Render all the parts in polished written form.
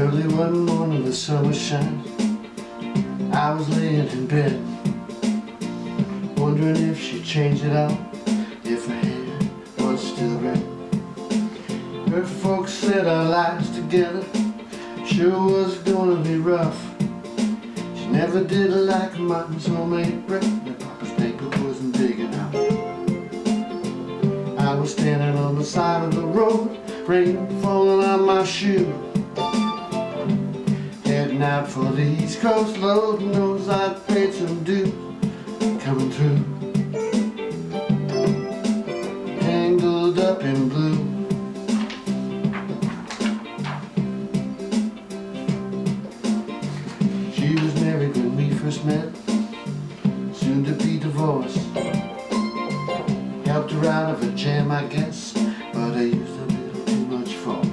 Early one morning, the sun was shining. I was laying in bed, wondering if she'd change it out, if her hair was still red. Her folks said our lives together sure was gonna be rough. She never did like Mom's homemade bread, and Papa's paper wasn't big enough. I was standing on the side of the road, rain falling on my shoe, heading out for the East Coast. Lord knows I'd paid some dues coming through, tangled up in blue. She was married when we first met, soon to be divorced. Helped her out of a jam, I guess, but I used a little too much force.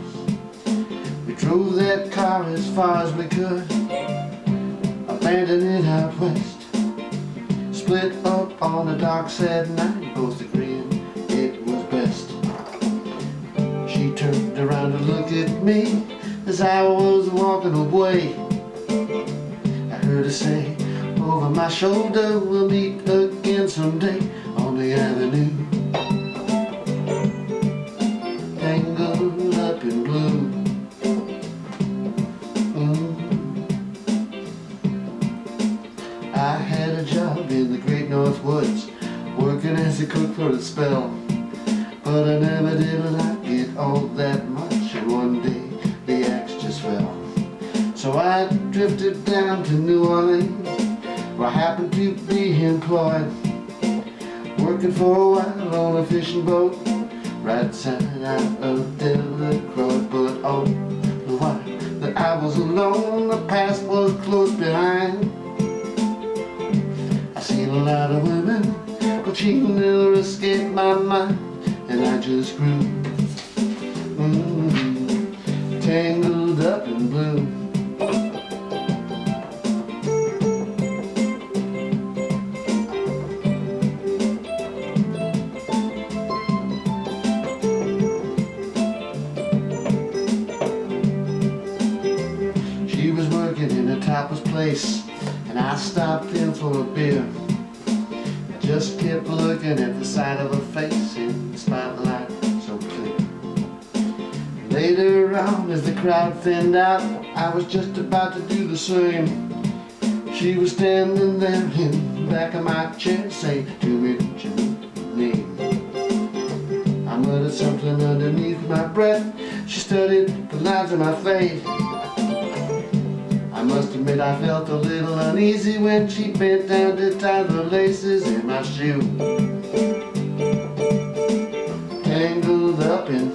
We drove that car as far as we could, abandoned it out west. Split up on a dark sad night, both agreeing it was best. She turned around to look at me as I was walking away. I heard her say over my shoulder, we'll meet again someday on the avenue, tangled up in blue. I had a job in the great north woods, working as a cook for a spell, but I never did like it all that much, and one day the axe just fell. So I drifted down to New Orleans, where I happened to be employed, working for a while on a fishing boat right side out of Delacroix. But all the while that I was alone, the past was close behind. I seen a lot of women, but she never escaped my mind, and I just grew tangled up in blue. She was working in a tapas place, and I stopped in for a beer. I just kept looking at the side of her face in the spotlight so clear. Later on, as the crowd thinned out, I was just about to do the same. She was standing there in the back of my chair, saying to me, "What's your name?" I muttered something underneath my breath. She studied the lines of my face. I must admit I felt a little uneasy when she bent down to tie the laces in my shoe, tangled up in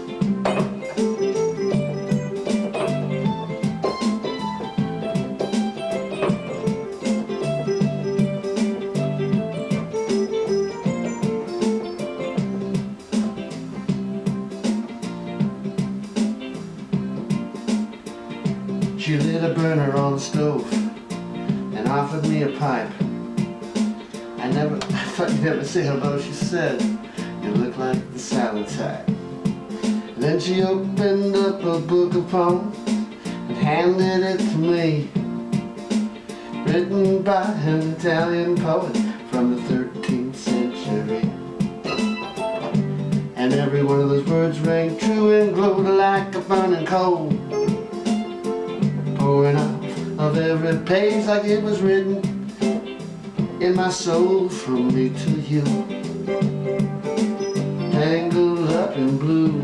She lit a burner on the stove and offered me a pipe. I thought you'd never say hello, she said. You look like the salad type. Then she opened up a book of poems and handed it to me, written by an Italian poet from the 13th century. And every one of those words rang true and glowed like a burning coal, pouring off of every page like it was written in my soul, from me to you, tangled up in blue.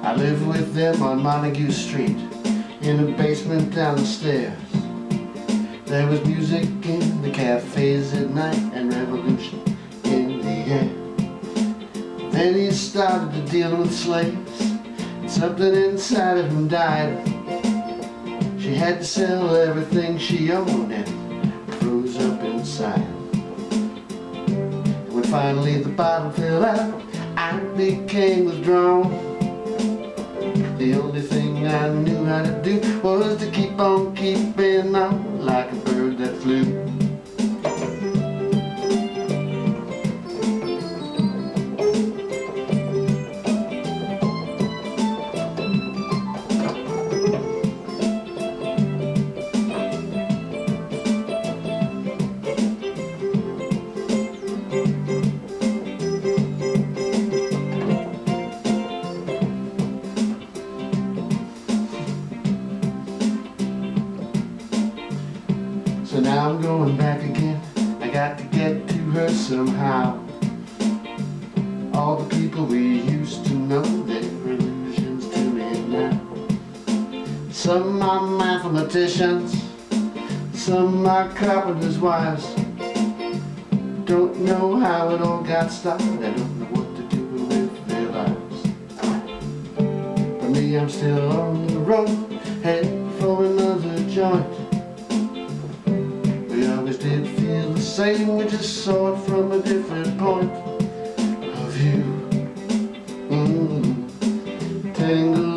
I lived with them on Montague Street, in a basement down the stairs. There was music in the cafes at night and revolution in the air. Then he started to deal with slaves, and something inside of him died. She had to sell everything she owned and froze up inside. finally the bottle fell out, I became withdrawn. The only thing I knew how to do was to keep on keeping on, like a bird that flew. So now I'm going back again. I got to get to her somehow. All the people we used to know, they're illusions to me now. Some are mathematicians, some are carpenters' wives. Don't know how it all got started, I don't know what to do with their lives. For me, I'm still on the road, heading for another joint. We always did feel the same, we just saw it from a different point of view. Tangled